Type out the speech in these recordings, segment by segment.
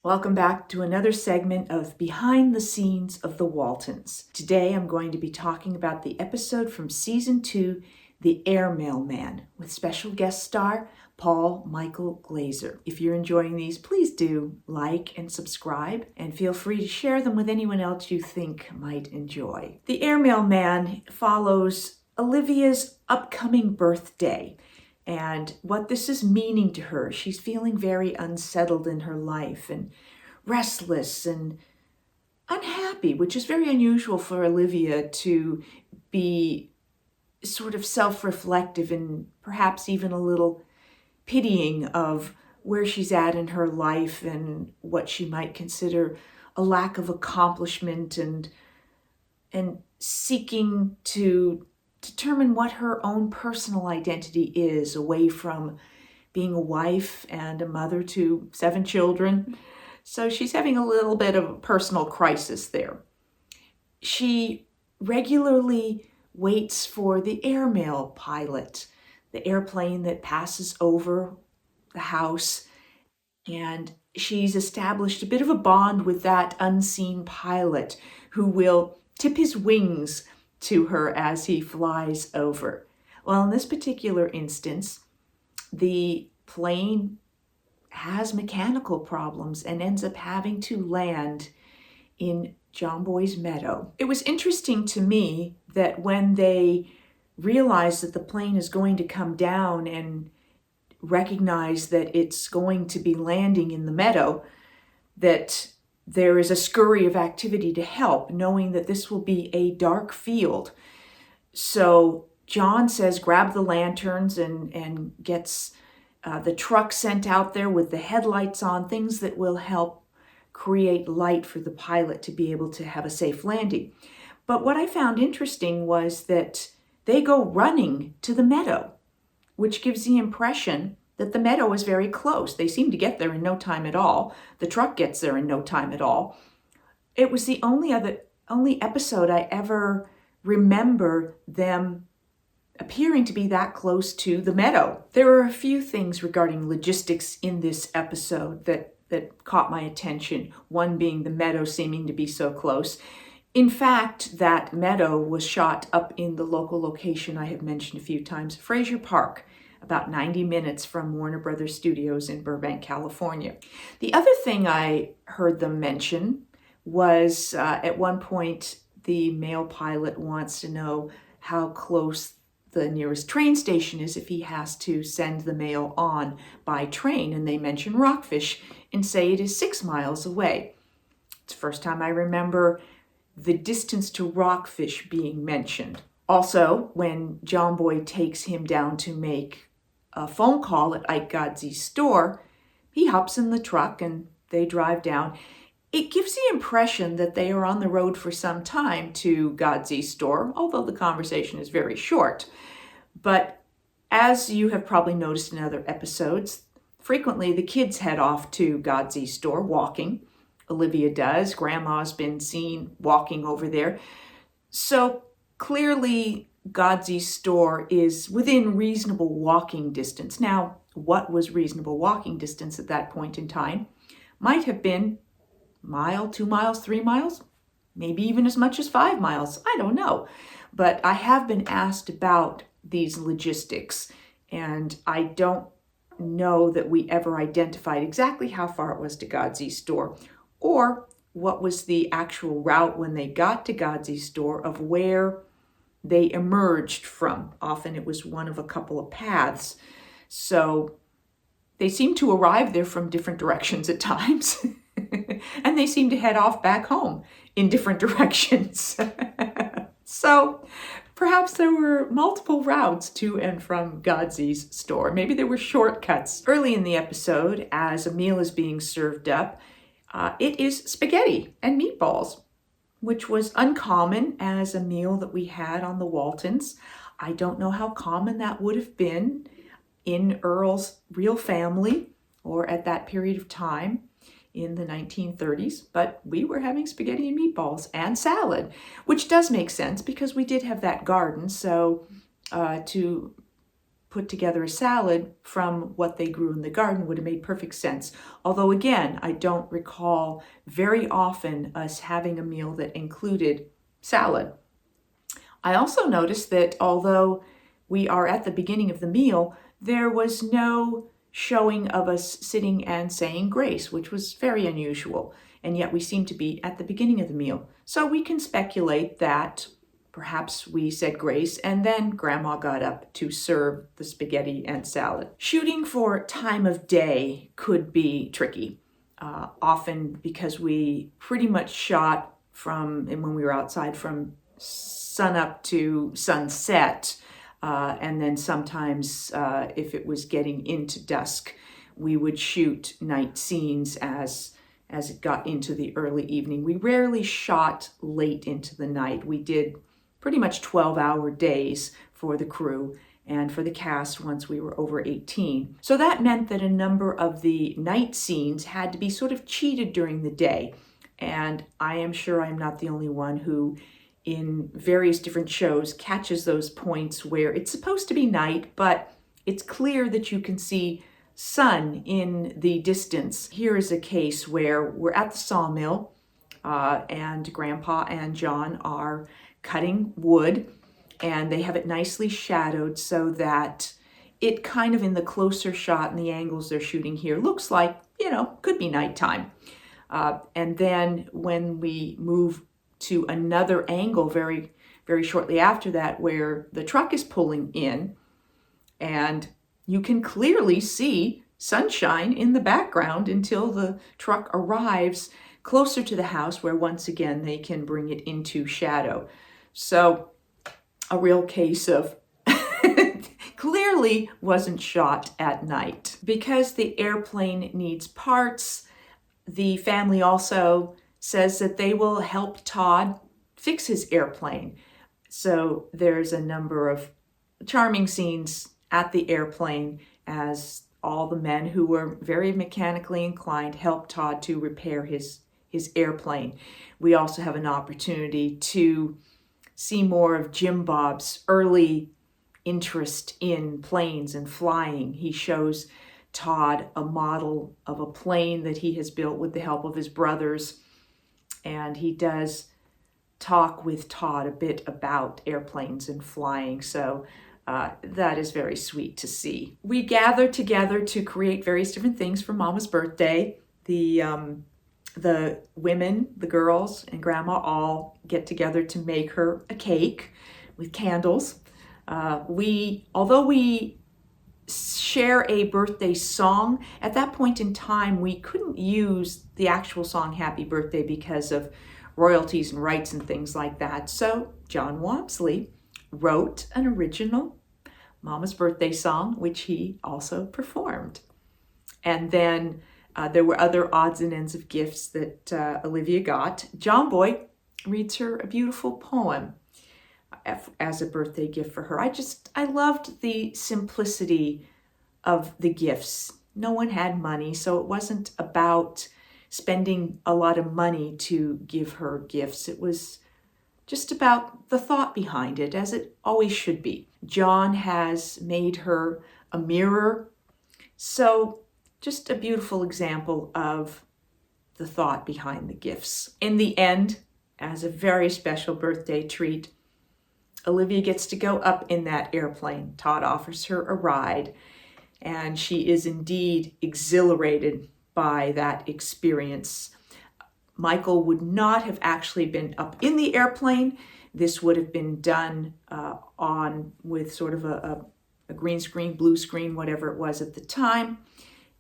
Welcome back to another segment of Behind the Scenes of the Waltons. Today I'm going to be talking about the episode from Season 2, The Airmail Man, with special guest star Michael Glaser. If you're enjoying these, please do like and subscribe, and feel free to share them with anyone else you think might enjoy. The Airmail Man follows Olivia's upcoming birthday and what this is meaning to her. She's feeling very unsettled in her life and restless and unhappy, which is very unusual for Olivia to be sort of self-reflective and perhaps even a little pitying of where she's at in her life and what she might consider a lack of accomplishment and seeking to determine what her own personal identity is away from being a wife and a mother to 7 children. So she's having a little bit of a personal crisis there. She regularly waits for the airmail pilot, the airplane that passes over the house, and she's established a bit of a bond with that unseen pilot who will tip his wings to her as he flies over. Well, in this particular instance, the plane has mechanical problems and ends up having to land in John Boy's meadow. It was interesting to me that when they realize that the plane is going to come down and recognize that it's going to be landing in the meadow, that there is a scurry of activity to help, knowing that this will be a dark field. So John says, grab the lanterns and gets the truck sent out there with the headlights on, things that will help create light for the pilot to be able to have a safe landing. But what I found interesting was that they go running to the meadow, which gives the impression that the meadow is very close. They seem to get there in no time at all. The truck gets there in no time at all. It was the only episode I ever remember them appearing to be that close to the meadow. There are a few things regarding logistics in this episode that caught my attention, one being the meadow seeming to be so close. In fact, that meadow was shot up in the local location I have mentioned a few times, Fraser Park, about 90 minutes from Warner Brothers Studios in Burbank, California. The other thing I heard them mention was at one point, the male pilot wants to know how close the nearest train station is if he has to send the mail on by train. And they mention Rockfish and say it is 6 miles away. It's the first time I remember the distance to Rockfish being mentioned. Also, when John Boy takes him down to make a phone call at Ike Godsey's store, he hops in the truck and they drive down. It gives the impression that they are on the road for some time to Godsey's store, although the conversation is very short. But as you have probably noticed in other episodes, frequently the kids head off to Godsey's store walking. Olivia does. Grandma's been seen walking over there. So clearly Godsey's store is within reasonable walking distance. Now, what was reasonable walking distance at that point in time? Might have been a mile, 2 miles, 3 miles, maybe even as much as 5 miles. I don't know. But I have been asked about these logistics, and I don't know that we ever identified exactly how far it was to Godsey's store, or what was the actual route when they got to Godsey's store of where they emerged from. Often it was one of a couple of paths. So they seem to arrive there from different directions at times. And they seem to head off back home in different directions. So perhaps there were multiple routes to and from Godsey's store. Maybe there were shortcuts. Early in the episode, as a meal is being served up, it is spaghetti and meatballs, which was uncommon as a meal that we had on the Waltons. I don't know how common that would have been in Earl's real family or at that period of time in the 1930s, but we were having spaghetti and meatballs and salad, which does make sense because we did have that garden. So to put together a salad from what they grew in the garden would have made perfect sense. Although again, I don't recall very often us having a meal that included salad. I also noticed that although we are at the beginning of the meal, there was no showing of us sitting and saying grace, which was very unusual. And yet we seem to be at the beginning of the meal. So we can speculate that perhaps we said grace and then Grandma got up to serve the spaghetti and salad. Shooting for time of day could be tricky, often because we pretty much shot and when we were outside, from sunup to sunset. And then sometimes if it was getting into dusk, we would shoot night scenes as it got into the early evening. We rarely shot late into the night. We did pretty much 12-hour days for the crew and for the cast once we were over 18. So that meant that a number of the night scenes had to be sort of cheated during the day. And I am sure I'm not the only one who, in various different shows, catches those points where it's supposed to be night, but it's clear that you can see sun in the distance. Here is a case where we're at the sawmill and Grandpa and John are cutting wood, and they have it nicely shadowed so that it kind of, in the closer shot and the angles they're shooting here, looks like, could be nighttime. And then when we move to another angle very, very shortly after that, where the truck is pulling in, and you can clearly see sunshine in the background until the truck arrives closer to the house, where once again they can bring it into shadow. So a real case of clearly wasn't shot at night. Because the airplane needs parts, the family also says that they will help Todd fix his airplane. So there's a number of charming scenes at the airplane as all the men who were very mechanically inclined help Todd to repair his airplane. We also have an opportunity to see more of Jim Bob's early interest in planes and flying. He shows Todd a model of a plane that he has built with the help of his brothers, and he does talk with Todd a bit about airplanes and flying. So that is very sweet to see. We gather together to create various different things for Mama's birthday. The women, the girls, and Grandma all get together to make her a cake with candles. Although we share a birthday song, at that point in time, we couldn't use the actual song Happy Birthday because of royalties and rights and things like that. So John Wamsley wrote an original Mama's birthday song, which he also performed. And then there were other odds and ends of gifts that Olivia got. John Boy reads her a beautiful poem as a birthday gift for her. I loved the simplicity of the gifts. No one had money, so it wasn't about spending a lot of money to give her gifts. It was just about the thought behind it, as it always should be. John has made her a mirror, so just a beautiful example of the thought behind the gifts. In the end, as a very special birthday treat, Olivia gets to go up in that airplane. Todd offers her a ride, and she is indeed exhilarated by that experience. Michael would not have actually been up in the airplane. This would have been done with sort of a green screen, blue screen, whatever it was at the time.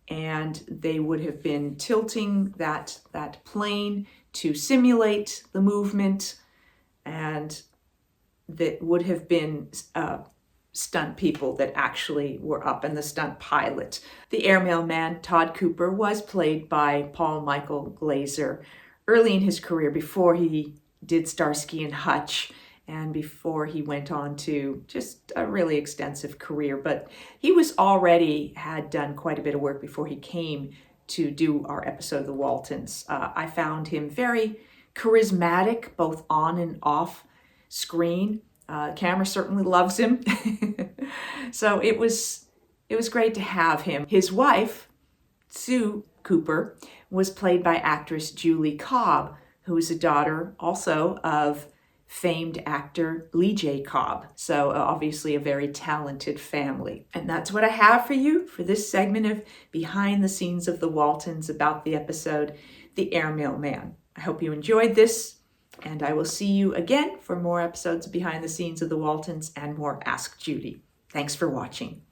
And they would have been tilting that plane to simulate the movement, and that would have been stunt people that actually were up, and the stunt pilot. The airmail man, Todd Cooper, was played by Michael Glaser early in his career, before he did Starsky and Hutch, and before he went on to just a really extensive career. But he had done quite a bit of work before he came to do our episode of the Waltons. I found him very charismatic, both on and off screen. Camera certainly loves him. So it was great to have him. His wife, Sue Cooper, was played by actress Julie Cobb, who is a daughter also of famed actor Lee J. Cobb. So obviously a very talented family. And that's what I have for you for this segment of Behind the Scenes of the Waltons about the episode The Airmail Man. I hope you enjoyed this, and I will see you again for more episodes of Behind the Scenes of the Waltons and more Ask Judy. Thanks for watching.